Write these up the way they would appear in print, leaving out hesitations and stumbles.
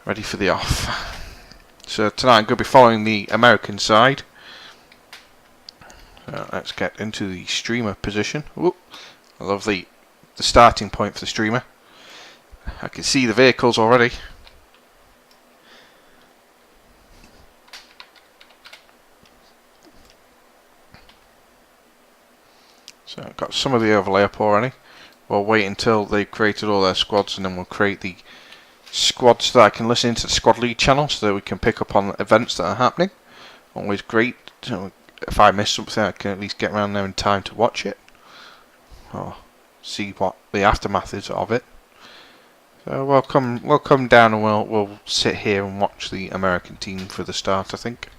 ready for the off. So tonight I'm going to be following the American side. Let's get into the streamer position. Whoop. I love the starting point for the streamer. I can see the vehicles already. So I've got some of the overlay up already. We'll wait until they've created all their squads, and then we'll create the squads so that I can listen into the squad lead channel so that we can pick up on events that are happening. Always great. So if I miss something, I can at least get around there in time to watch it or see what the aftermath is of it. So we'll come down and we'll sit here and watch the American team for the start, I think.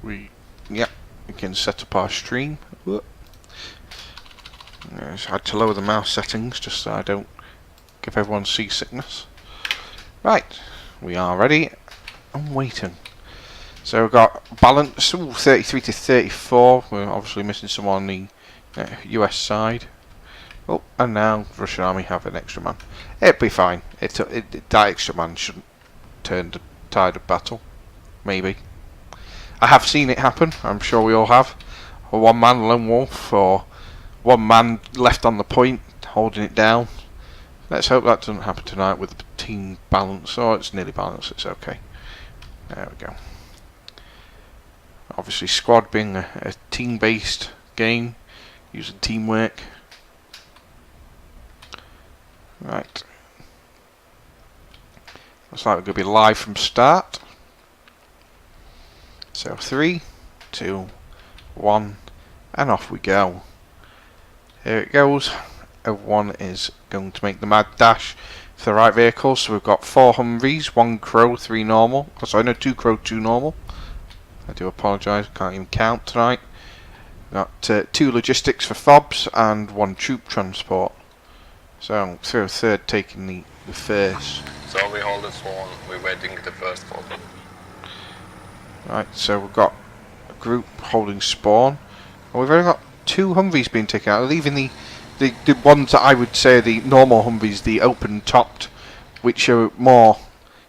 We can set up our stream. I just had to lower the mouse settings just so I don't give everyone seasickness. Right, we are ready and waiting. So we've got balance, 33 to 34. We're obviously missing someone on the US side. Oh, and now the Russian army have an extra man. It'll be fine. That extra man shouldn't turn the tide of battle. Maybe. I have seen it happen. I'm sure we all have. A one-man lone wolf, or one man left on the point holding it down. Let's hope that doesn't happen tonight with the team balance. Oh, it's nearly balanced. It's okay. There we go. Obviously, squad being a team-based game, using teamwork. Right. Looks like we're going to be live from start. So 3, 2, 1, and off we go. Here it goes. Everyone is going to make the mad dash for the right vehicle. So we've got 4 Humvees, 1 Crow, 3 normal. So I know 2 Crow, 2 normal. I do apologise, can't even count tonight. Got 2 logistics for FOBs and 1 troop transport. So 303rd taking the first. So we hold this one, we're waiting the first FOB. Right, so we've got a group holding spawn. And we've only got 2 Humvees being taken out, leaving the ones that I would say are the normal Humvees, the open topped, which are more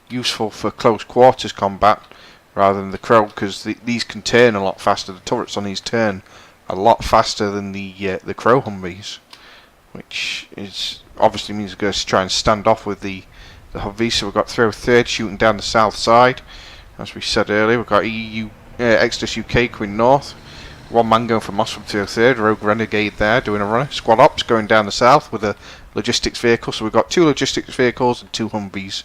useful for close quarters combat rather than the Crow, because these can turn a lot faster. The turrets on these turn a lot faster than the Crow Humvees, which is obviously means we're going to try and stand off with the Humvees. So we've got 303rd shooting down the south side. As we said earlier, we've got Exodus UK coming north. 1 man going for Moss from 303rd, Rogue Renegade there doing a runner. Squad Ops going down the south with a logistics vehicle. So we've got 2 logistics vehicles and 2 Humvees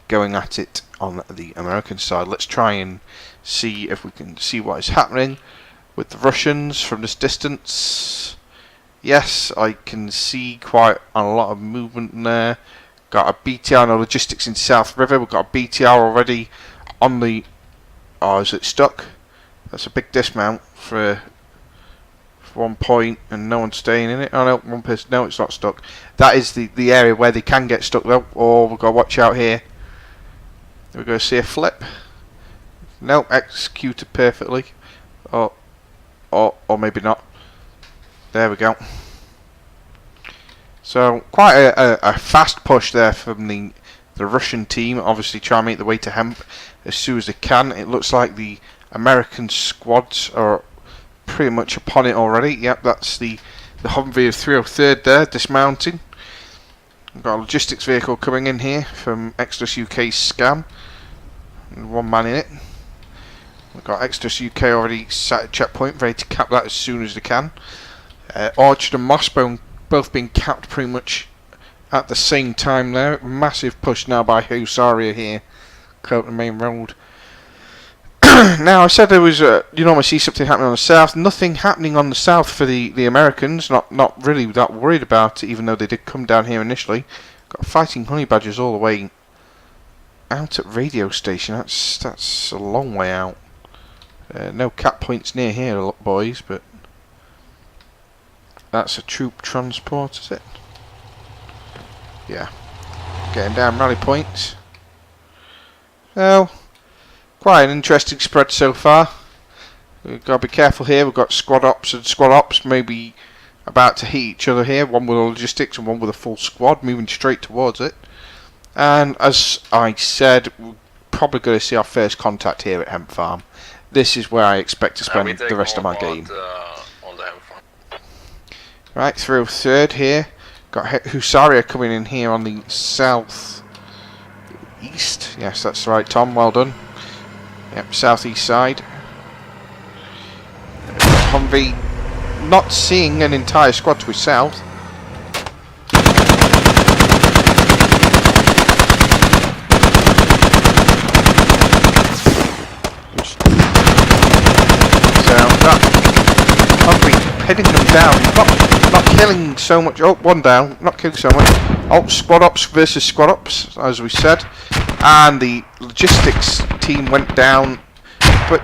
going at it on the American side. Let's try and see if we can see what is happening with the Russians from this distance. Yes, I can see quite a lot of movement there. Got a BTR and a logistics in South River. We've got a BTR already on the... Oh, is it stuck? That's a big dismount for 1 point and no one's staying in it. Oh no, one person. No, it's not stuck. That is the area where they can get stuck though. Oh, we've got to watch out here. We're going to see a flip. No, executed perfectly. Or maybe not. There we go. So quite a fast push there from the Russian team. Obviously try and make the way to Hemp as soon as they can. It looks like the American squads are pretty much upon it already. Yep, that's the Humvee of 303rd there, dismounting. We've got a logistics vehicle coming in here from Exodus UK Scam. And 1 man in it. We've got Exodus UK already sat at checkpoint, ready to cap that as soon as they can. Orchard and Mossbone both being capped pretty much at the same time there. Massive push now by Husaria here. Coat the main road. Now I said there was you normally see something happening on the south. Nothing happening on the south for the Americans. Not really that worried about it, even though they did come down here initially. Got fighting honey badgers all the way out at radio station. That's a long way out. No cap points near here, boys, but that's a troop transport, is it? Yeah. Getting down rally points. Well, quite an interesting spread so far. We've got to be careful here. We've got squad ops and squad ops maybe about to hit each other here. One with logistics and one with a full squad moving straight towards it. And as I said, we're probably going to see our first contact here at Hemp Farm. This is where I expect to spend the rest of my game. On the hemp farm. Right, through third here. Got Husaria coming in here on the south east. Yes, that's right, Tom. Well done. Yep, southeast side. Humvee not seeing an entire squad to his south. Humvee pinning them down, not killing so much. Oh, one down, not killing so much. Oh, squad ops versus squad ops, as we said, and the logistics team went down, but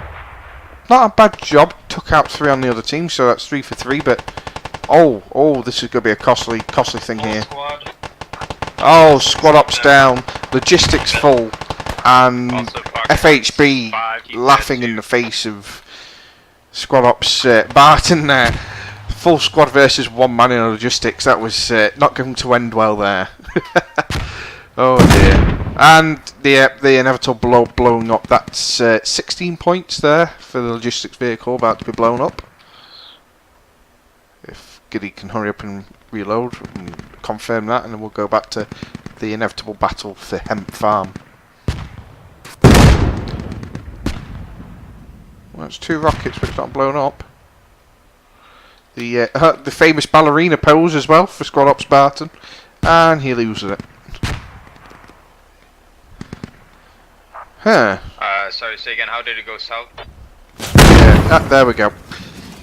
not a bad job. Took out 3 on the other team, so that's 3 for 3. But oh, this is going to be a costly thing here. Oh, squad ops down, logistics full, and FHB laughing in the face of squad ops Barton there. Full squad versus 1 man in logistics. That was not going to end well there. Oh dear. And the inevitable blowing up. That's 16 points there for the logistics vehicle about to be blown up. If Giddy can hurry up and reload and confirm that, and then we'll go back to the inevitable battle for Hemp Farm. Well, it's 2 rockets which aren't blown up. The famous ballerina pose as well for Squad Ops Barton, and he loses it. Huh. Sorry, say again, how did it go south? Yeah, there we go.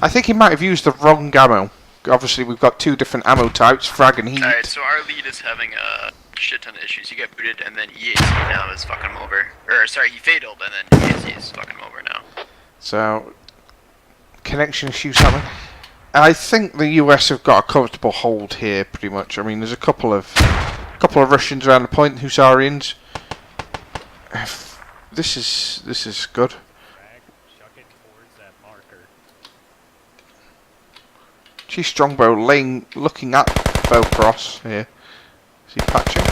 I think he might have used the wrong ammo. Obviously, we've got 2 different ammo types, frag and heat. Alright, so our lead is having a shit ton of issues. He got booted, and then EAC now is fucking him over. Or, sorry, he fataled, and then EAC is fucking him over now. So, connection issues happening. I think the US have got a comfortable hold here, pretty much. I mean, there's a couple of Russians around the point, Husarians. This is good. G Strongbow looking at Bow Cross here. Is he patching?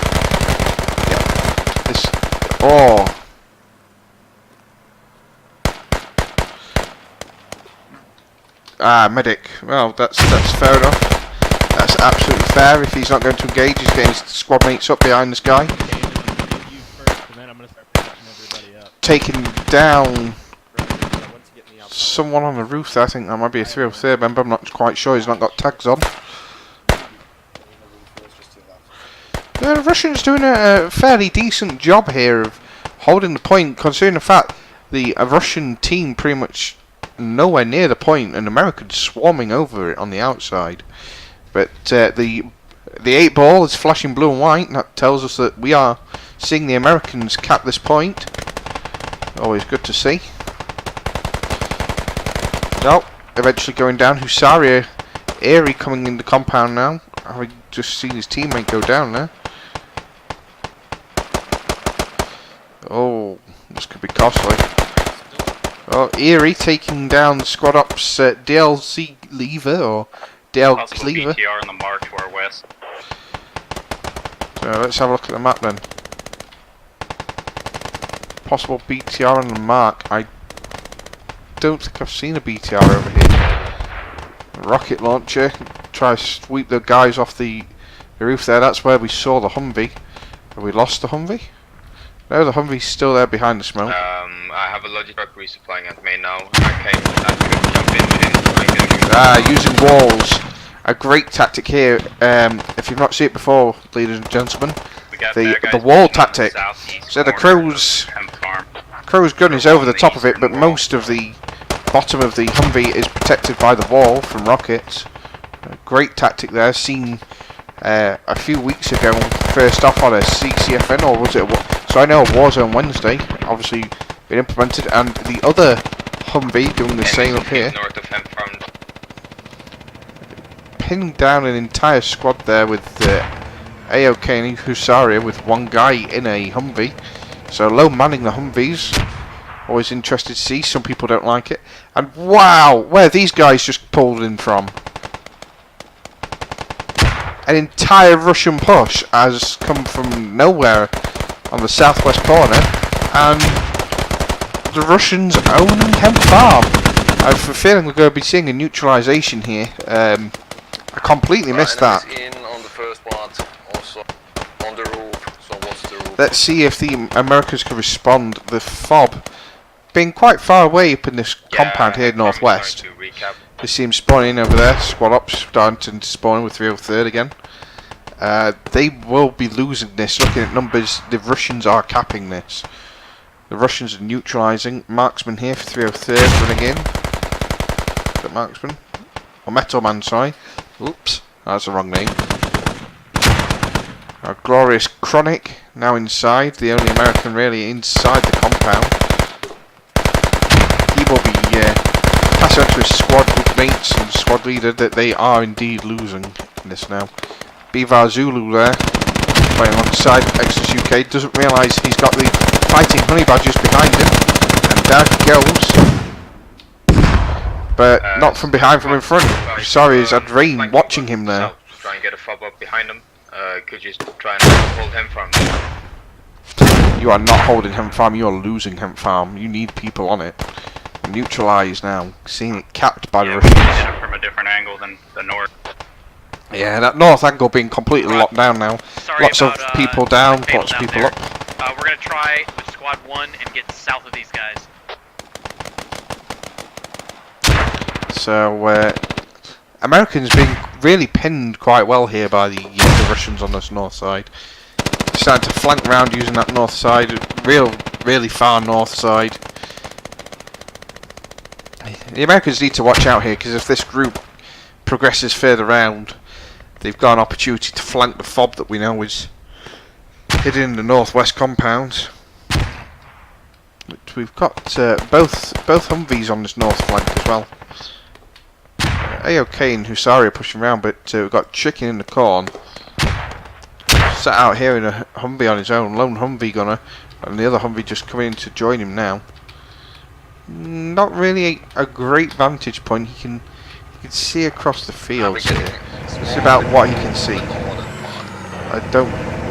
Yeah. This. Oh. Ah, medic. Well, that's fair enough. That's absolutely fair. If he's not going to engage, he's getting his squad mates up behind this guy. Taking down someone on the roof there. I think that might be a 303 member. I'm not quite sure. He's not got tags on. The Russians doing a fairly decent job here of holding the point, considering the fact the Russian team pretty much nowhere near the point, and Americans swarming over it on the outside. But the 8-ball is flashing blue and white, and that tells us that we are seeing the Americans cap this point. Always good to see. No, eventually going down. Husaria, Airy coming in the compound now. Having just seen his teammate go down there. Oh, this could be costly. Oh, Eerie taking down the squad ops DLC Lever or DL Cleaver. BTR on the mark to our west. So let's have a look at the map then. Possible BTR on the mark. I don't think I've seen a BTR over here. Rocket launcher. Try to sweep the guys off the roof there. That's where we saw the Humvee. Have we lost the Humvee? No, the Humvee's still there behind the smoke. I have a logic truck resupplying at me now. I can jump in. Using walls. A great tactic here. If you've not seen it before, ladies and gentlemen, the wall tactic. So the crow's gun is over the top of it, but most of the bottom of the Humvee is protected by the wall from rockets. A great tactic there, seen a few weeks ago, first off on a CCFN, or was it? So I know a Warzone Wednesday, obviously been implemented, and the other Humvee doing the same up here. North of Pinning down an entire squad there with AOK and Husaria with one guy in a Humvee. So low manning the Humvees. Always interested to see. Some people don't like it. And wow, where these guys just pulled in from. an entire Russian push has come from nowhere on the southwest corner, and the Russians own Kent Farm. I have a feeling we're going to be seeing a neutralization here. I completely missed that. In on the first part, also on the roof. So what's the roof? Let's see if the Americans can respond. The FOB being quite far away up in this compound here northwest. To recap. They see him spawning over there. Squad ops starting to spawn with 303rd again. They will be losing this. Looking at numbers, the Russians are capping this. The Russians are neutralising. Marksman here for 303rd running in. Is that Marksman? Or Metal Man, sorry. Oops, that's the wrong name. Our glorious Chronic now inside. The only American really inside the compound. He will be passing on to his squad with mates and squad leader that they are indeed losing in this now. Beavar Zulu there, playing alongside Exodus UK, doesn't realise he's got the fighting honey badgers behind him, and there he goes. But not from behind, from in front. Sorry, he's had rain watching him there. Try and get a fob up behind him. Could you try and hold him from? You are not holding Hemp Farm, you are losing Hemp Farm. You need people on it. Neutralised now. Seeing it capped by the Russians. From a different angle than the north. Yeah, that north angle being completely locked down now. Sorry Lots of about, people down, fatal lots of down people there. up. We're gonna try with squad 1 and get south of these guys. So, Americans being really pinned quite well here by the Russians on this north side. Starting to flank round using that north side, really far north side. The Americans need to watch out here, because if this group progresses further round, they've got an opportunity to flank the FOB that we know is hidden in the northwest compound. But we've got both Humvees on this north flank as well. AOK and Husari are pushing around, but we've got Chicken in the corn. Sat out here in a Humvee on his own, lone Humvee gunner, and the other Humvee just coming in to join him now. Not really a great vantage point. He can see across the fields here. It's about what he can see.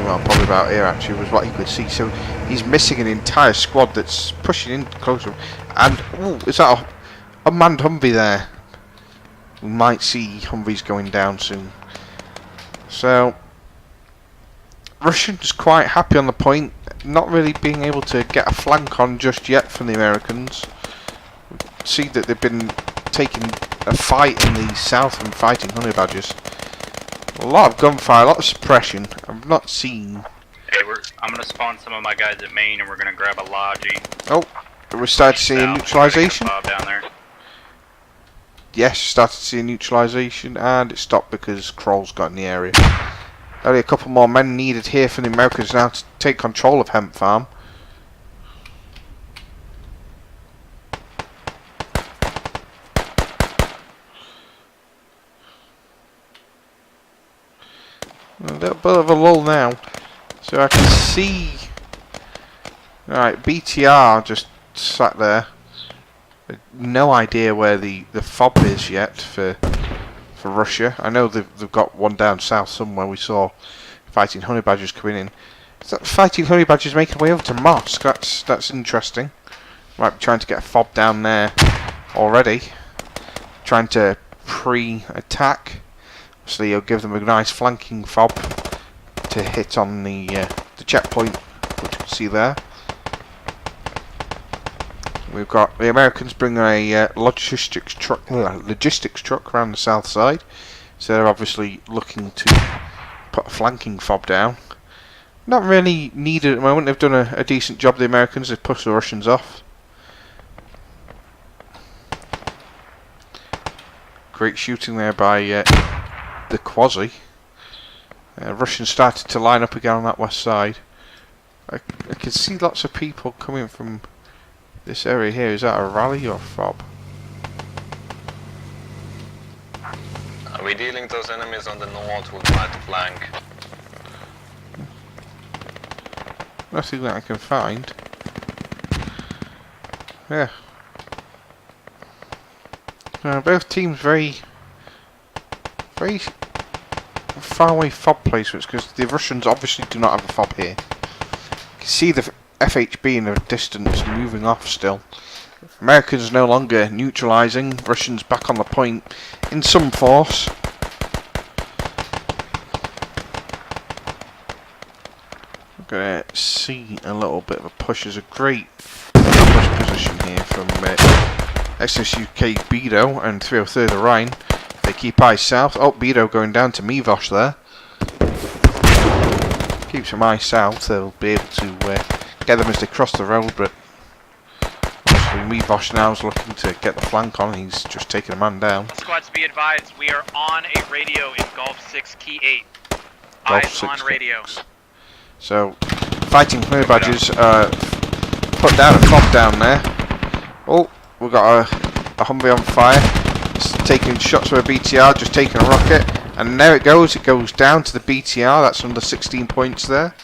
Well, probably about here actually was what he could see. So he's missing an entire squad that's pushing in closer. And is that a unmanned Humvee there? We might see Humvees going down soon. So Russians quite happy on the point, not really being able to get a flank on just yet from the Americans. See that they've been taking a fight in the south and fighting honey badgers. A lot of gunfire, a lot of suppression. I've not seen. Hey, I'm gonna spawn some of my guys at main, and we're gonna grab a Logi. Oh, we started to see a neutralisation. Down there. Yes, started to see a neutralisation, and it stopped because Kroll's got in the area. Only a couple more men needed here for the Americans now to take control of Hemp Farm. A little bit of a lull now, so I can see. Right, BTR just sat there. No idea where the FOB is yet for Russia. I know they've got one down south somewhere. We saw fighting honey badgers coming in. Is that fighting honey badgers making their way over to Mosque? That's interesting. Might be trying to get a FOB down there already. Trying to pre-attack. So you'll give them a nice flanking FOB to hit on the checkpoint, which you can see there. We've got the Americans bringing a logistics truck around the south side, so they're obviously looking to put a flanking FOB down. Not really needed at the moment. They've done a decent job. The Americans have pushed the Russians off. Great shooting there by the Quasi. Russians started to line up again on that west side. I can see lots of people coming from this area here. Is that a rally or FOB? Are we dealing those enemies on the north who try to flank? Nothing that I can find. Yeah. Both teams very faraway fob placements because the Russians obviously do not have a fob here. You can see the FHB in the distance moving off still. Americans no longer neutralising. Russians back on the point in some force. We're going to see a little bit of a push. There's a great push position here from SSUK Bedo and 303 the Rhine. They keep eyes south. Oh, Bedo going down to Mivosh there. Keep some eyes south. They'll be able to get them as they cross the road, but obviously Mivosh now is looking to get the flank on. He's just taking a man down. Squads, be advised, we are on a radio in Gulf 6 Key 8. Gulf Eyes 6 on radio. So, fighting clear badges put down a fob down there. Oh, we've got a Humvee on fire. It's taking shots with a BTR, just taking a rocket. And there it goes down to the BTR. That's under 16 points there.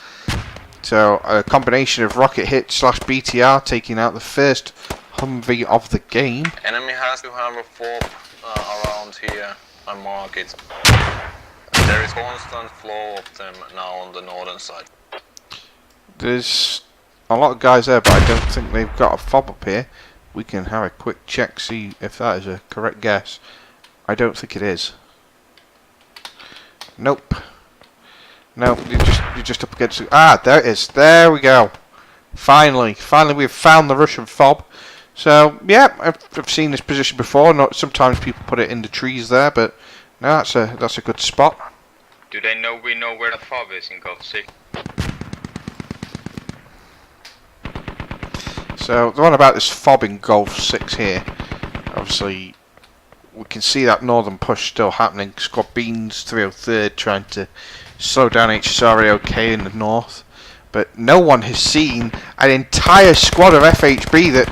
So, a combination of rocket hit / BTR taking out the first Humvee of the game. Enemy has to have a fob around here. I mark it. There is constant flow of them now on the northern side. There's a lot of guys there, but I don't think they've got a fob up here. We can have a quick check, see if that is a correct guess. I don't think it is. Nope. No, you're just up against it. Ah, there it is. There we go. Finally we've found the Russian fob. So yeah, I've seen this position before. Not sometimes people put it in the trees there, but no, that's a good spot. Do they know we know where the fob is in Gulf 6? So the one about this fob in Gulf 6 here, obviously we can see that northern push still happening. Squad Beans 303rd trying to slow down HSRAOK in the north, but no one has seen an entire squad of FHB that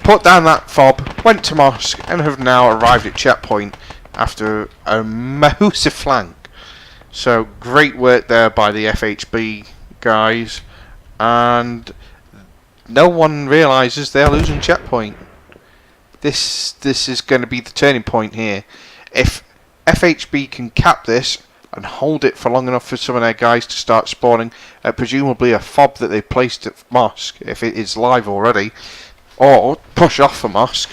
put down that fob, went to Mosque, and have now arrived at checkpoint after a massive flank. So great work there by the FHB guys, and no one realises they're losing checkpoint. This is going to be the turning point here. If FHB can cap this and hold it for long enough for some of their guys to start spawning, presumably a fob that they placed at Mosque, if it is live already, or push off for Mosque,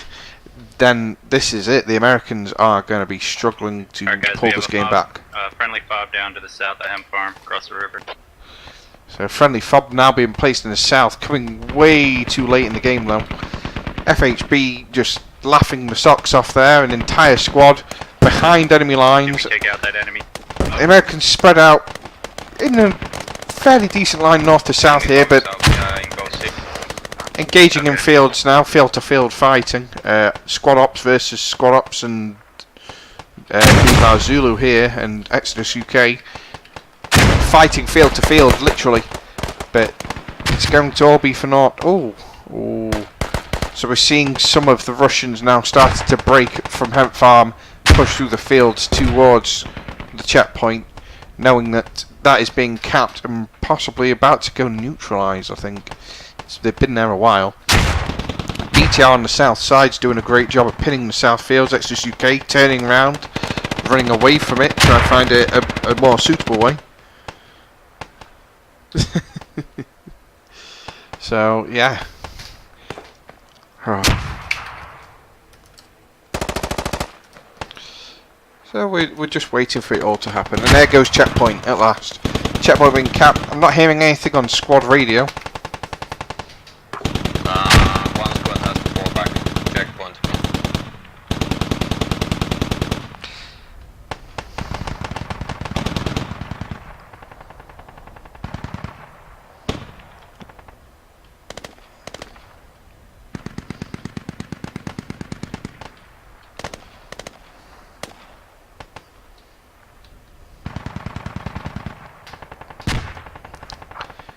then this is it. The Americans are going to be struggling to pull this game back. Friendly fob down to the south at Hem Farm, across the river. So friendly fob now being placed in the south, coming way too late in the game though. FHB just laughing the socks off there, an entire squad behind enemy lines. Take out that enemy. The Americans spread out in a fairly decent line north to south here, but engaging in fields now, field to field fighting. Squad ops versus squad ops and Viva Zulu here and Exodus UK fighting field to field literally, but it's going to all be for naught. Oh. So we're seeing some of the Russians now starting to break from Hemp Farm, push through the fields towards the checkpoint, knowing that that is being capped and possibly about to go neutralised, I think. So they've been there a while. BTR on the south side's doing a great job of pinning the south fields. Exodus UK turning around, running away from it, trying to find a more suitable way. So, yeah. So we're just waiting for it all to happen, and there goes checkpoint at last. Checkpoint being capped. I'm not hearing anything on squad radio. One squad has to fall back. Checkpoint.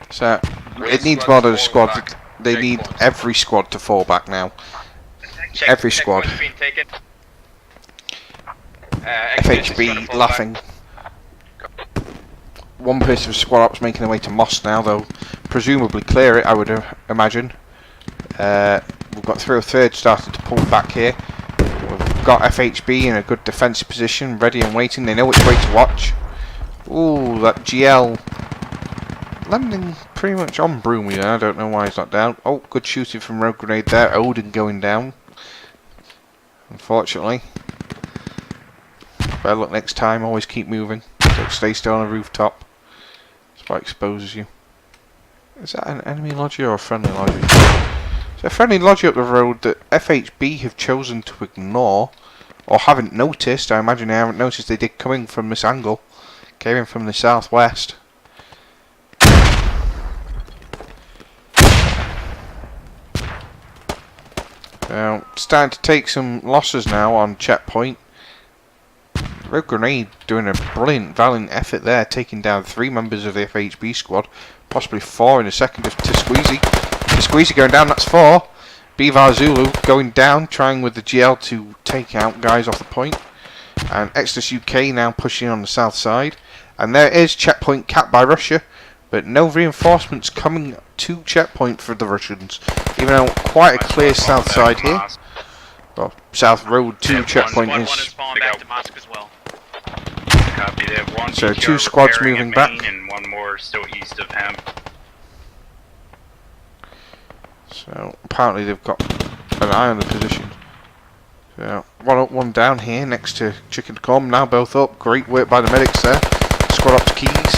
So it needs more than a squad. They need every squad to fall back now. Every squad. FHB laughing. One person of squad ops making their way to Moss now, though. Presumably clear it, I would imagine. We've got 303rd starting to pull back here. We've got FHB in a good defensive position, ready and waiting. They know which way to watch. Ooh, that GL landing pretty much on Broomy there. I don't know why he's not down. Oh, good shooting from Rogue Grenade there. Odin going down. Unfortunately. Better luck next time. Always keep moving. Don't stay still on a rooftop. That's what exposes you. Is that an enemy lodgy or a friendly lodgy? It's a friendly lodgy up the road that FHB have chosen to ignore. Or haven't noticed. I imagine they haven't noticed they did come in from this angle. Came in from the southwest. Now, starting to take some losses now on checkpoint. Rogue Grenade doing a brilliant, valiant effort there, taking down 3 members of the FHB squad. Possibly 4 in a second of Squeezy. Squeezy going down, that's 4. Beavar Zulu going down, trying with the GL to take out guys off the point. And Exodus UK now pushing on the south side. And there is checkpoint capped by Russia, but no reinforcements coming to checkpoint for the Russians. Even though quite a clear south side here. Well, south road to checkpoint Squad is. 1 is falling back to Mosque as well. Copy, they have one So BTR 2 squads repairing moving at Main back. and 1 more still east of him. So apparently they've got an eye on the position. So 1 up, 1 down here next to Chicken Com. Now both up. Great work by the medics there. Squad up to Keys.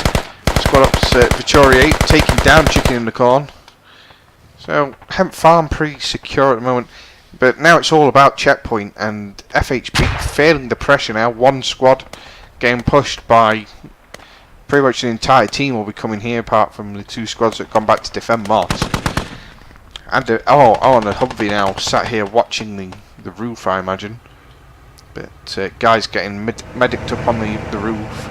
Squad up to Vittoria 8, taking down Chicken in the corn. So Hemp Farm pretty secure at the moment. But now it's all about checkpoint and FHB failing the pressure now. 1 squad getting pushed by pretty much the entire team will be coming here apart from the 2 squads that have gone back to defend Moss. And and the Humvee now sat here watching the roof, I imagine. But guys getting medicked up on the roof.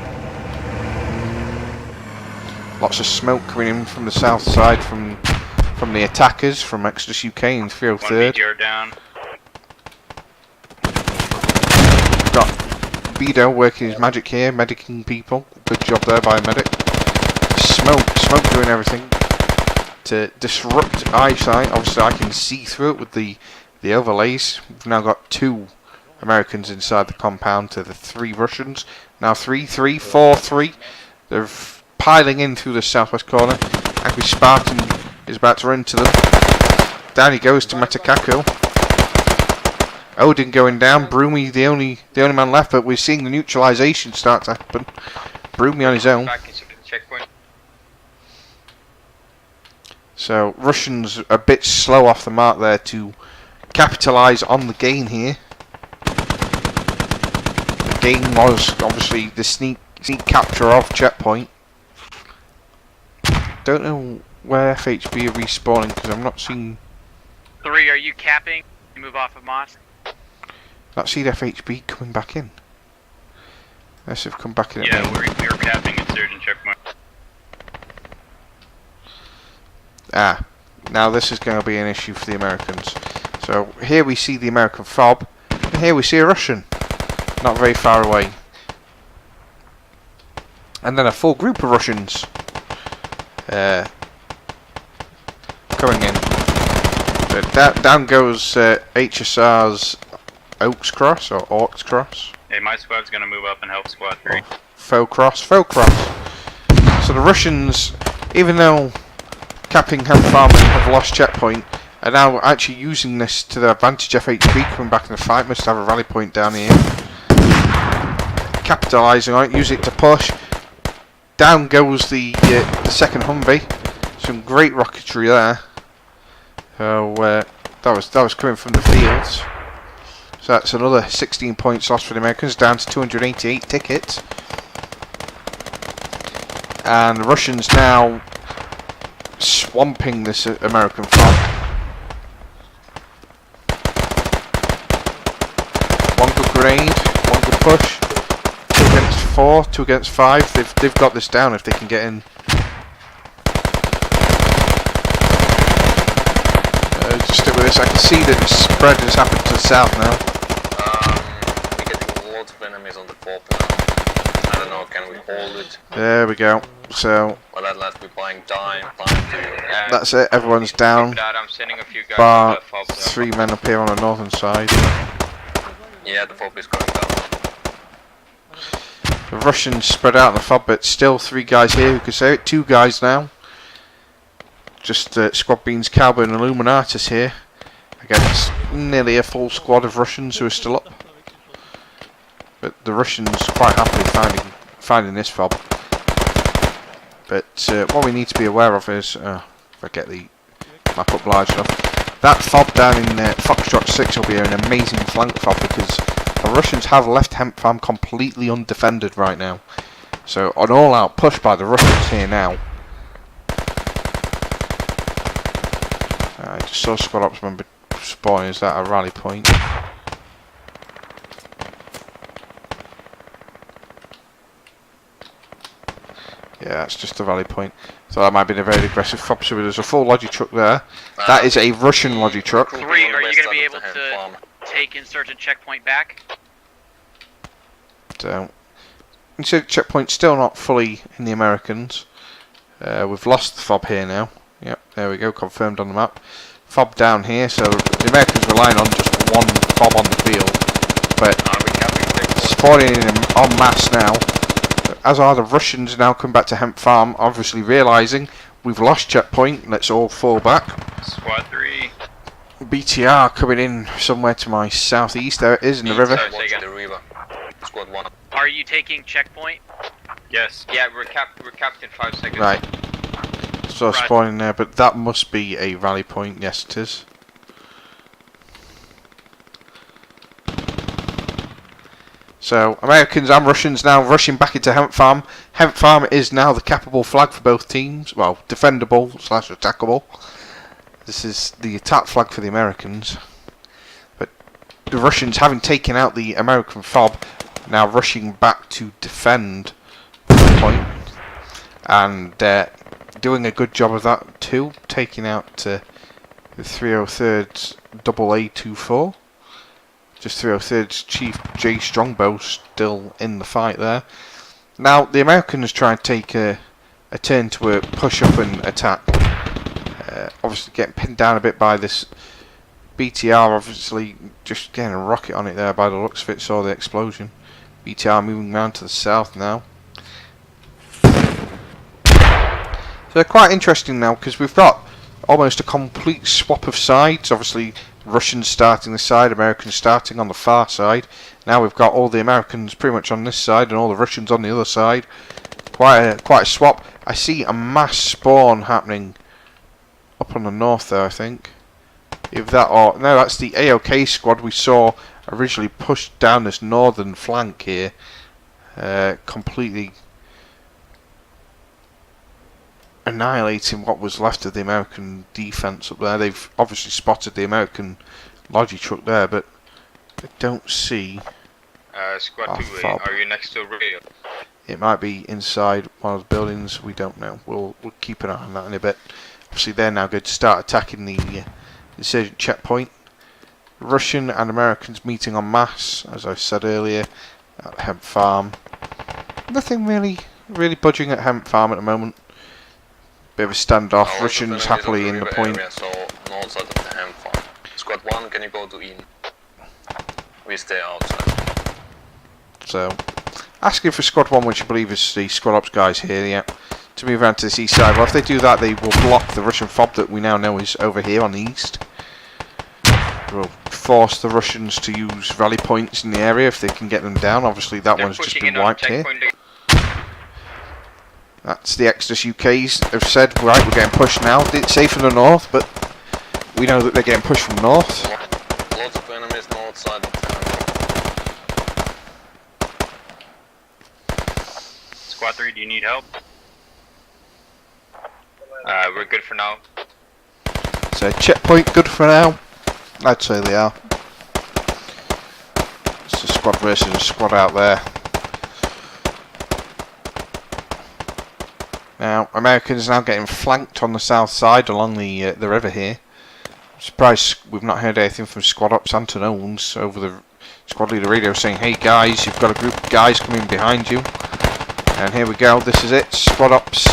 Lots of smoke coming in from the south side from the attackers from Exodus UK in 303rd. 1 BTR down. Got Bido working his magic here, medicing people. Good job there by a medic. Smoke doing everything to disrupt eyesight. Obviously I can see through it with the overlays. We've now got 2 Americans inside the compound to the 3 Russians. Now 3, 4, 3. They're piling in through the southwest corner. Angry Spartan is about to run into them. Down he goes to Metakaku. Odin going down. Broomy the only man left, but we're seeing the neutralization start to happen. Broomy on his own. Back into the checkpoint. So Russians a bit slow off the mark there to capitalise on the gain here. The gain was obviously the sneak capture of checkpoint. Don't know where FHB are respawning because I'm not seeing. 3, are you capping? You move off of Mosque? Not seen FHB coming back in. Unless they've come back in. At Yeah, main. we were capping at surgeon checkpoint. Ah, now this is going to be an issue for the Americans. So here we see the American fob, and here we see a Russian, not very far away. And then a full group of Russians coming in. Down goes HSR's Oaks Cross, or Orcs Cross. Hey, my squad's gonna move up and help squad 3. Faux Cross. So the Russians, even though capping Hemp Farmers have lost checkpoint, are now actually using this to their advantage. FHB coming back in the fight, must have a rally point down here. Capitalising on it, use it to push. Down goes the second Humvee. Some great rocketry there. So that was coming from the fields. So that's another 16 points lost for the Americans, down to 288 tickets. And the Russians now swamping this American flag. 1 good grenade, 1 good push. 2 against 4, 2 against 5. They've got this down if they can get in. Just stick with this. I can see that the spread has happened to the south now. We're getting lots of enemies on the pop now. I don't know, can we hold it? There we go. So Well, at last we're buying time to that's it. Everyone's down. I'm sending a few guys Bar to the fob, 3 men up here on the northern side. Yeah, the fob is going down. The Russians spread out in the fob, but still 3 guys here who could say it. 2 guys now. Just Squad Beans, Cowboy and Illuminatus here. Against nearly a full squad of Russians who are still up. But the Russians quite happily finding this fob. But what we need to be aware of is, if I get the map up large enough, that fob down in Foxtrot 6 will be an amazing flank fob because the Russians have left Hemp Farm completely undefended right now. So an all-out push by the Russians here now. I just saw Squad Ops member spawning. Is that a rally point? Yeah, it's just a rally point. So that might be a very aggressive fob. So there's a full Logi truck there. That is a Russian Logi truck. 3, are you going to be able to take insurgent checkpoint back? So, insurgent checkpoint still not fully in the Americans. We've lost the fob here now. Yep, there we go, confirmed on the map. Fob down here, so the Americans relying on just one fob on the field. But spawning in en masse now. As are the Russians now come back to Hemp Farm, obviously realising we've lost checkpoint, let's all fall back. Squad 3. BTR coming in somewhere to my southeast, there it is in the river. Squad 1. Are you taking checkpoint? Yes. Yeah, we're capped in 5 seconds. Right. So Right. spawning there, but that must be a rally point, yes it is. So, Americans and Russians now rushing back into Hemp Farm. Hemp Farm is now the capable flag for both teams. Well, defendable / attackable. This is the attack flag for the Americans. But the Russians, having taken out the American fob, now rushing back to defend the point. And doing a good job of that too. Taking out the 303rd AA24. Just 303rd's Chief J Strongbow still in the fight there. Now the Americans try and take a turn to a push up and attack. Obviously getting pinned down a bit by this BTR, obviously just getting a rocket on it there by the looks of it, saw the explosion. BTR moving round to the south now. So they're quite interesting now because we've got almost a complete swap of sides. Obviously Russians starting this side, Americans starting on the far side. Now we've got all the Americans pretty much on this side and all the Russians on the other side. Quite a swap. I see a mass spawn happening up on the north there, I think. If that or no, that's the AOK squad we saw originally pushed down this northern flank here. Completely annihilating what was left of the American defense up there. They've obviously spotted the American Logi truck there, but I don't see Squad 2, are you next to a radio? it. Might be inside one of the buildings, we don't know. We'll keep an eye on that in a bit. Obviously they're now going to start attacking the insurgent checkpoint. Russian and Americans meeting en masse, as I said earlier, at Hemp Farm. Nothing really budging at Hemp Farm at the moment. Bit of a standoff. Russians happily in the point. Area, so north side of the Hemp Farm. Squad 1, can you go to in? We stay outside. So, asking for Squad 1, which I believe is the Squad Ops guys here, yeah, to move around to this east side. Well, if they do that, they will block the Russian fob that we now know is over here on the east. Will force the Russians to use rally points in the area if they can get them down. Obviously, that one's just been wiped here. That's the Exodus UKs have said, right, we're getting pushed now. It's safe in the north, but we know that they're getting pushed from north. Lots of enemies north side of town. Squad 3, do you need help? We're good for now. So checkpoint good for now. I'd say they are. It's a squad versus a squad out there. Now Americans now getting flanked on the south side along the river here. I'm surprised we've not heard anything from Squad Ops Antonones over the squad leader radio saying, hey guys, you've got a group of guys coming behind you. And here we go, this is it, Squad Ops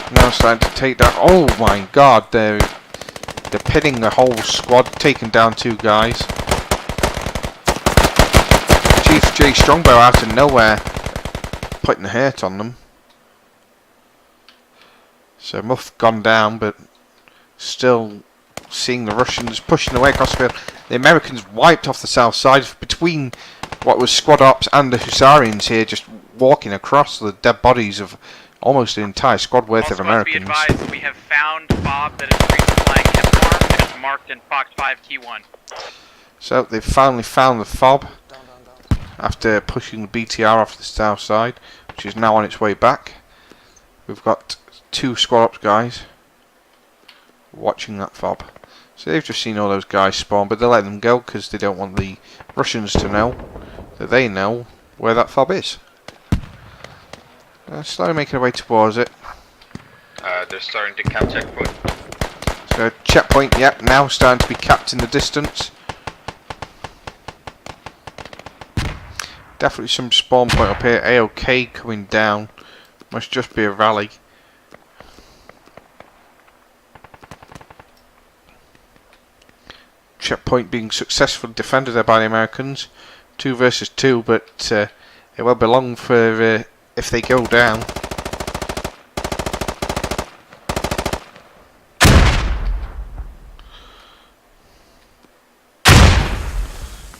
now starting to take down. Oh my god, they're pinning the whole squad, taking down 2 guys. HJ Strongbow out of nowhere, putting the hurt on them. So Muff gone down, but still seeing the Russians pushing away across the field. The Americans wiped off the south side between what was squad ops and the Husarians here, just walking across the dead bodies of almost an entire squad worth of Americans. Be advised, we have found Bob that is resuplying hemp farm and is marked in Fox 5 Key 1. So they've finally found the fob after pushing the BTR off the south side, which is now on its way back. We've got 2 squad ops guys watching that fob. So they've just seen all those guys spawn, but they're letting them go because they don't want the Russians to know that they know where that fob is. Slowly making their way towards it. They're starting to cap checkpoint. So checkpoint, yep, now starting to be capped in the distance. Definitely some spawn point up here. AOK coming down. Must just be a rally. Checkpoint being successfully defended there by the Americans. 2 versus 2, but it won't be long for if they go down.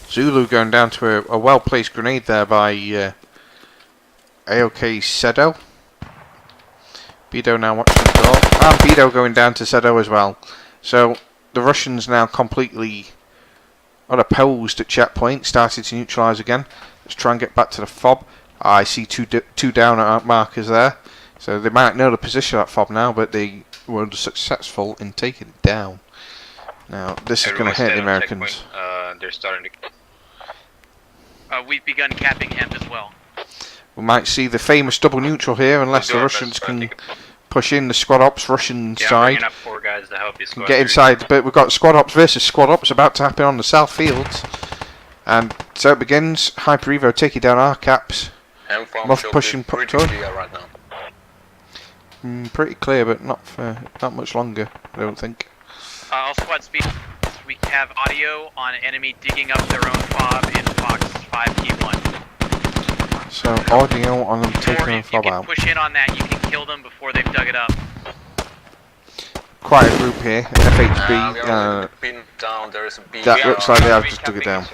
Zulu going down to a well-placed grenade there by AOK Sedo. Bido now watching the door. And Bido going down to Sedo as well. So the Russians now completely unopposed at checkpoint, started to neutralise again. Let's try and get back to the fob. I see two down at markers there. So they might know the position of that fob now, but they were successful in taking it down. Now this is going to hurt the Americans. They're starting to... We've begun capping hemp as well. We might see the famous double neutral here, unless the Russians can push in the squad ops Russian side. Up 4 guys to help you squad get inside, but we've got squad ops versus squad ops about to happen on the south fields. And so it begins. Hyper Evo taking down our caps. Muff pushing pretty clear right now. Pretty clear, but not for not much longer, I don't think. All squad speed. We have audio on enemy digging up their own fob in Fox 5 Key 1. So audio on them taking a fob out. Push in on that, you can kill them before they've dug it up. Quite a group here. FHB. Down. There is a B. That looks like they have just dug it down.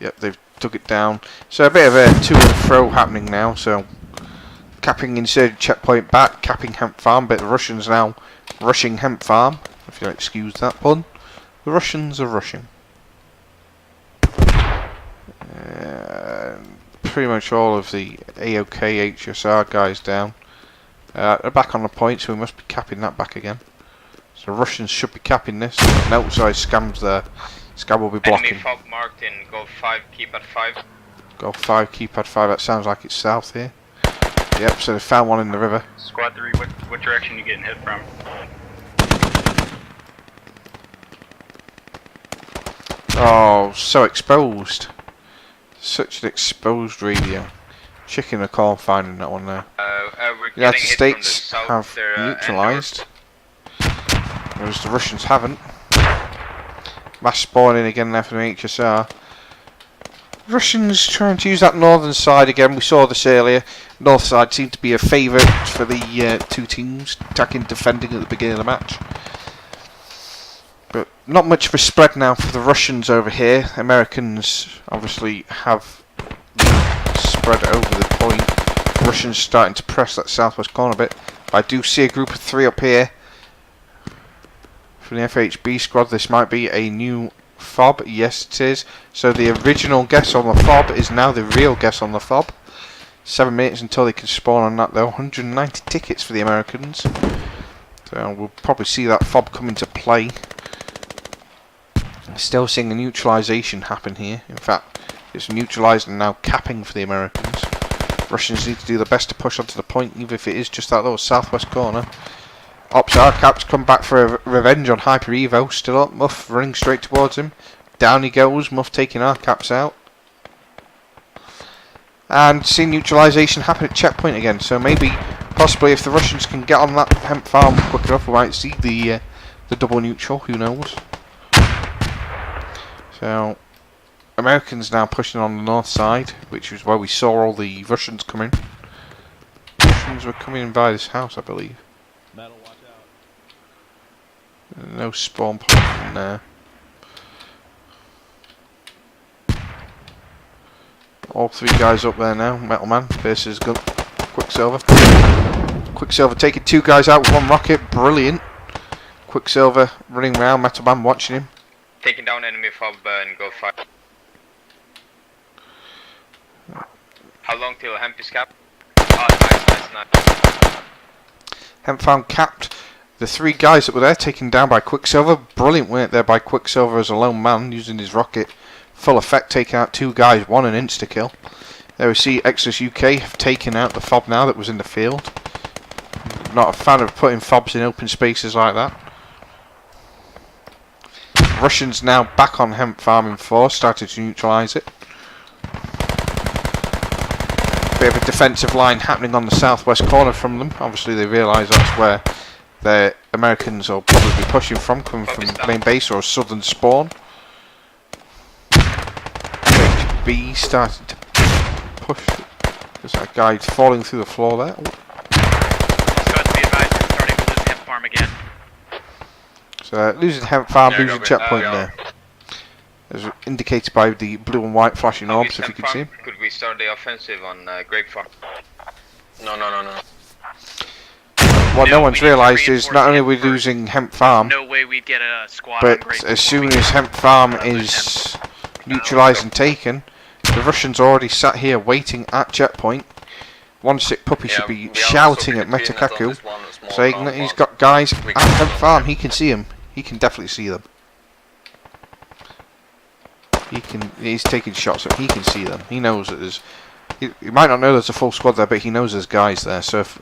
Yep, they've dug it down. So a bit of a to and fro happening now. So capping inserted checkpoint back, capping hemp farm, but the Russians now rushing hemp farm. If you'll excuse that pun. The Russians are rushing. Pretty much all of the AOK HSR guys down. They're back on the point, so we must be capping that back again. So Russians should be capping this. No, sorry, Scam's there. Scam will be blocking. Enemy fob marked in Go 5, keypad 5. Go 5, keypad 5, that sounds like it's south here. Yep, so they found one in the river. Squad 3, what direction are you getting hit from? Oh, so exposed. Such an exposed radio. Chicken a call finding that one there. The United States have neutralised, whereas the Russians haven't. Mass spawning again there from the HSR. Russians trying to use that northern side again. We saw this earlier. North side seemed to be a favourite for the 2 teams, attacking, defending at the beginning of the match. But not much of a spread now for the Russians over here. Americans obviously have spread over the point. Russians starting to press that southwest corner a bit. I do see a group of 3 up here. From the FHB squad, this might be a new fob. Yes, it is. So the original guess on the fob is now the real guess on the fob. 7 minutes until they can spawn on that though. 190 tickets for the Americans. So we'll probably see that fob come into play. Still seeing a neutralisation happen here. In fact, it's neutralised and now capping for the Americans. Russians need to do their best to push onto the point, even if it is just that little southwest corner. Ops are caps come back for a revenge on Hyper Evo. Still up, Muff running straight towards him. Down he goes, Muff taking our caps out. And seeing neutralisation happen at checkpoint again. So maybe, possibly, if the Russians can get on that hemp farm quick enough, we might see the double neutral. Who knows? So Americans now pushing on the north side, which is where we saw all the Russians coming. Russians were coming in by this house, I believe. Metal, watch out. No spawn point in there. All 3 guys up there now. Metal Man versus Quicksilver. Quicksilver taking 2 guys out with 1 rocket. Brilliant. Quicksilver running around. Metal Man watching him. Taking down enemy fob and go fire. How long till Hemp is capped? Oh, nice. Hemp Farm capped. The 3 guys that were there taken down by Quicksilver. Brilliant work there by Quicksilver as a lone man using his rocket. Full effect, taking out 2 guys, 1 an insta-kill. There we see Exodus UK have taken out the fob now that was in the field. Not a fan of putting fobs in open spaces like that. Russians now back on Hemp Farm in force, started to neutralise it. Bit of a defensive line happening on the southwest corner from them. Obviously they realise that's where the Americans will probably be pushing from, coming from main base or a southern spawn. B started to push. There's that guy falling through the floor there. Scots, be advised, we're starting to lose Hemp Farm again. So losing Hemp Farm, Yeah, losing checkpoint there. As indicated by the blue and white flashing orbs, if you can see. Could we start the offensive on Grape Farm? No. What no No, one's we need to realised is reinforce not only are we Hemp first. losing Hemp Farm, No way we'd get a squad on but Great as before soon we as Hemp Farm lose is neutralised and taken, the Russians are already sat here waiting at checkpoint. One Sick Puppy should be we are shouting also at between us on Metakaku, this one small saying that he's compound. got guys We at can Hemp see Farm. them. He can see them. He can definitely see them. He's taking shots at. He can see them. He knows that there's. He might not know there's a full squad there, but he knows there's guys there. So if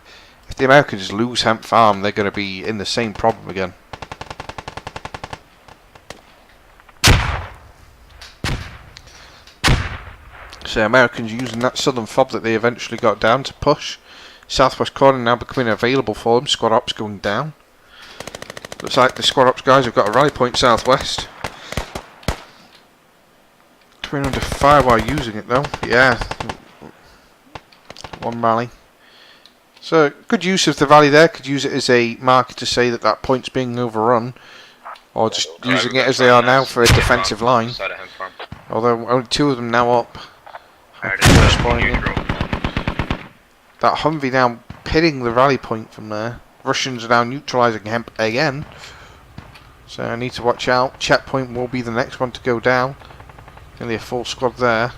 the Americans lose Hemp Farm, they're going to be in the same problem again. So Americans using that southern fob that they eventually got down to push. Southwest corner now becoming available for them. Squad ops going down. Looks like the squad ops guys have got a rally point southwest. Coming under fire while using it though. Yeah. 1 rally. So good use of the rally there. Could use it as a marker to say that that point's being overrun. Or just using it as they are now for a defensive line. Although only 2 of them now up. Spawning in. That Humvee now pitting the rally point from there. Russians are now neutralising Hemp again. So I need to watch out. Checkpoint will be the next one to go down. Nearly a full squad there.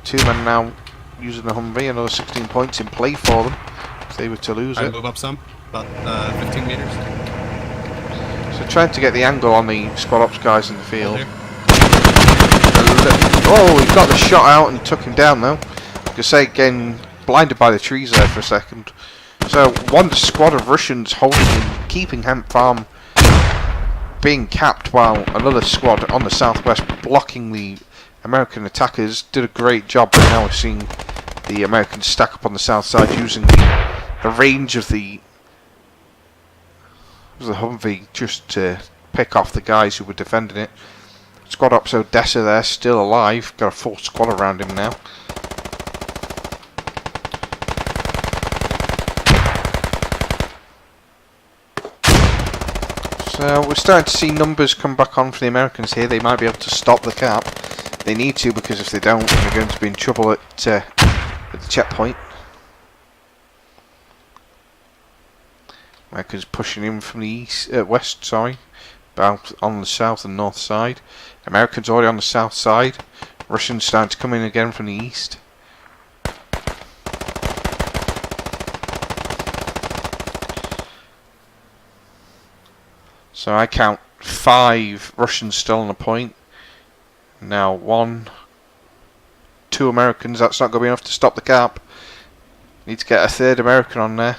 2 men now using the Humvee. Another 16 points in play for them if they were to lose I it. move up some, about 15 meters. So trying to get the angle on the squad ops guys in the field. Here. Oh, he got the shot out and took him down though. Like I say, getting blinded by the trees there for a second. So 1 squad of Russians holding and keeping Hemp Farm being capped, while another squad on the southwest blocking the American attackers. Did a great job, but now we're seeing the Americans stack up on the south side using the range of the Humvee just to pick off the guys who were defending it. Squad Ops Odessa there, still alive. Got a full squad around him now. So we're starting to see numbers come back on for the Americans here. They might be able to stop the cap. They need to, because if they don't, they're going to be in trouble at the checkpoint. Americans pushing in from the east, west, sorry, both on the south and north side. Americans already on the south side. Russians starting to come in again from the east. So I count 5 Russians still on the point. Now 1, 2 Americans. That's not going to be enough to stop the cap. Need to get a 3rd American on there.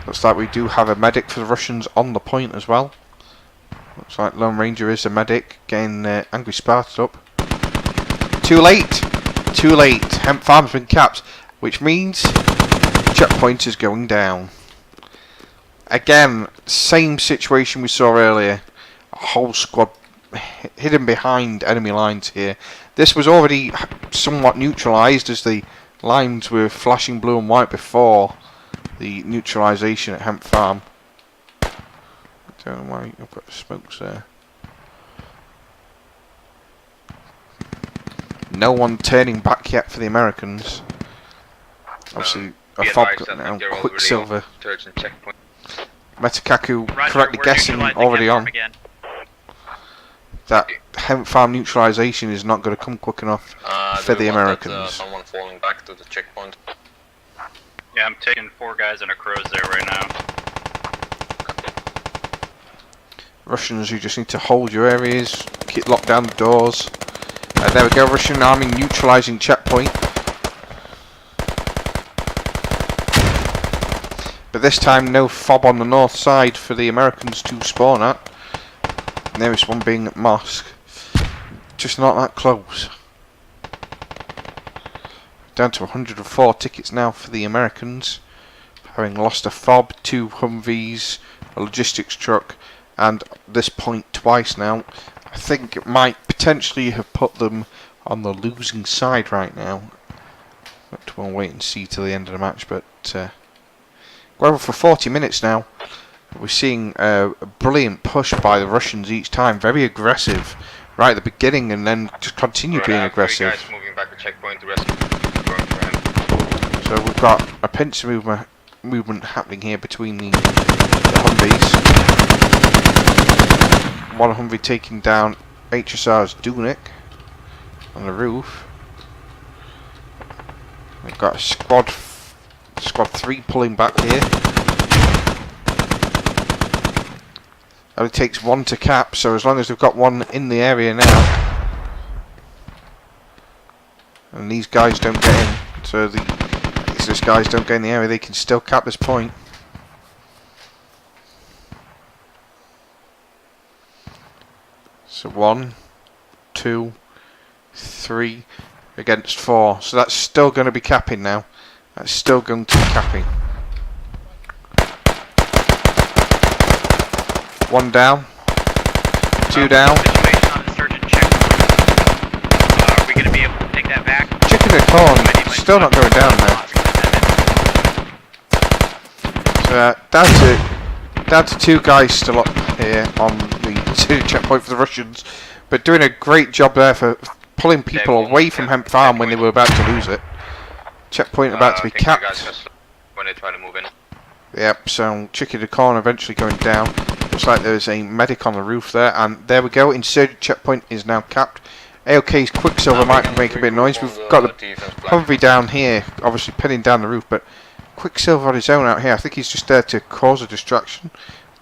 Looks like we do have a medic for the Russians on the point as well. Looks like Lone Ranger is a medic, getting Angry Spartan up. Too late! Too late. Hemp Farm's been capped, which means checkpoint is going down. Again, same situation we saw earlier. A whole squad hidden behind enemy lines here. This was already somewhat neutralised as the lines were flashing blue and white before the neutralisation at Hemp Farm. I don't know why I've got the smokes there. No one turning back yet for the Americans. Obviously, a fob got now. Quicksilver. Metakaku correctly guessing already on. That Hemp Farm neutralisation is not going to come quick enough for the Americans. Someone falling back to the checkpoint. Yeah, I'm taking 4 guys and a crow's there right now. Russians, you just need to hold your areas, keep lock down the doors. There we go, Russian army neutralising checkpoint. But this time no fob on the north side for the Americans to spawn at. Nearest one being at Mosque. Just not that close. Down to 104 tickets now for the Americans. Having lost a fob, 2 Humvees, a logistics truck, and this point twice now. I think it might potentially have put them on the losing side right now. But we'll wait and see till the end of the match. But well, for 40 minutes now, we're seeing a brilliant push by the Russians each time. Very aggressive right at the beginning, and then just continue being aggressive. Guys moving back to checkpoint. The rest going for him. So we've got a pincer movement happening here between the Humvees. One Humvee taking down HSR's Dunik on the roof. We've got a squad 3 pulling back here. Only takes 1 to cap, so as long as we've got 1 in the area now, and these guys don't get in, so these guys don't get in the area, they can still cap this point. So 1, 2, 3 against 4. So that's still going to be capping now. That's still going to be capping. 1 down. 2 down. Situation on insurgent checkpoint. Are we going to be able to take that back? Chicken and corn still not going down now. So down to 2 guys still up here on the 2 checkpoint for the Russians, but doing a great job there for pulling people away from Hemp Farm when they were about to lose it. Checkpoint about to be capped. When they try to move in. Yep, so Chicken and corn eventually going down. Looks like there's a medic on the roof there, and there we go. Insurgent checkpoint is now capped. AOK's Quicksilver might make a bit of noise. We've got the Humvee down here, obviously pinning down the roof, but Quicksilver on his own out here. I think he's just there to cause a distraction.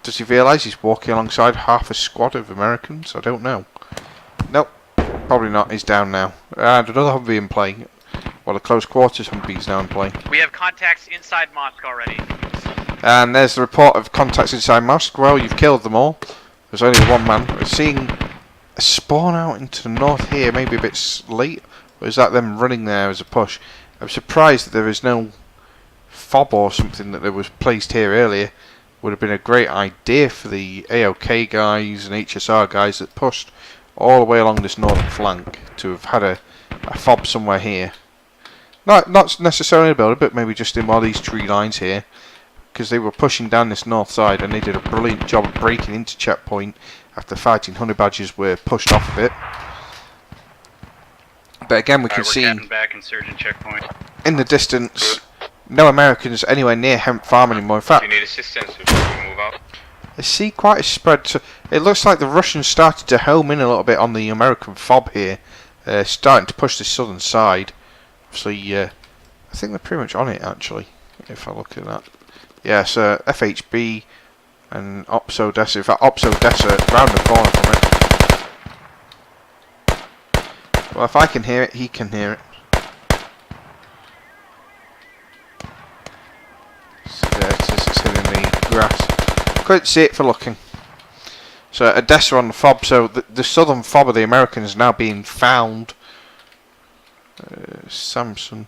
Does he realise he's walking alongside half a squad of Americans? I don't know. Nope, probably not. He's down now. And another Humvee in play. Well, the close quarters Humvee's now in play. We have contacts inside Mosque already. And there's the report of contacts inside Mosque. Well, you've killed them all. There's only 1 man. We're seeing a spawn out into the north here, maybe a bit late. Or is that them running there as a push? I'm surprised that there is no fob or something that was placed here earlier. Would have been a great idea for the AOK guys and HSR guys that pushed all the way along this northern flank to have had a fob somewhere here. Not necessarily a builder, but maybe just in one of these tree lines here, because they were pushing down this north side and they did a brilliant job of breaking into checkpoint after fighting honey badgers were pushed off of it. But again, we can see back insurgent checkpoint. in the distance no Americans anywhere near Hemp Farm anymore. In fact, Do you need assistance before we move out? I see quite a spread. So it looks like the Russians started to home in a little bit on the American fob here, starting to push the southern side. Obviously, I think they're pretty much on it actually, if I look at that. Yeah, so FHB and Opso Dessa. In fact, Opso Dessa round the corner from it. Well, if I can hear it, he can hear it. So there it is, it's hitting the grass. Couldn't see it for looking. So a Dessa on the fob, so the southern fob of the Americans is now being found. Samson.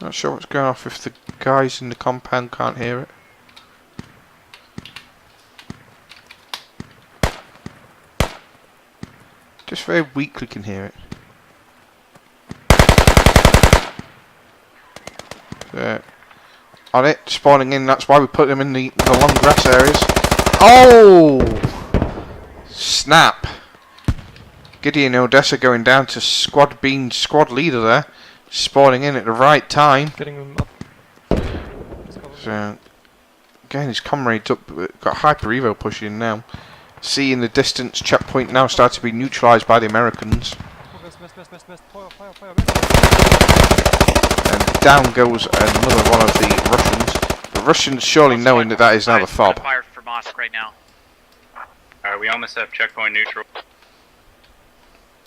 Not sure what's going off if the guys in the compound can't hear it. Just very weakly can hear it. On it, spawning in, that's why we put them in the long grass areas. Oh! Snap! Gideon Odessa going down to squad leader there. Spawning in at the right time. Getting them up. So, again, his comrades up, got Hyper Evo pushing now. See in the distance, checkpoint now starts to be neutralised by the Americans. And down goes another one of the Russians. The Russians surely knowing that that is now the fob. Fire for mosque right now. Alright, we almost have checkpoint neutral.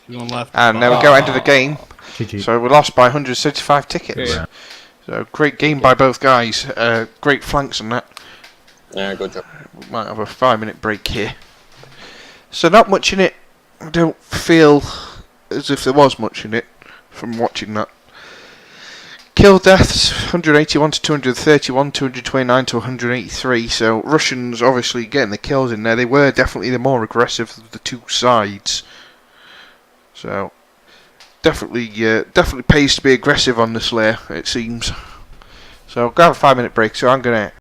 One left. And there we go, end of the game. GG. So we lost by 175 tickets. Yeah. So great game by both guys. Great flanks on that. Yeah, good job. We might have a 5-minute break here. So not much in it. I don't feel as if there was much in it from watching that. Kill deaths 181 to 231, 229 to 183. So Russians obviously getting the kills in there. They were definitely the more aggressive of the two sides. So definitely pays to be aggressive on the Slayer, it seems. So I'll go have a 5-minute break. So I'm gonna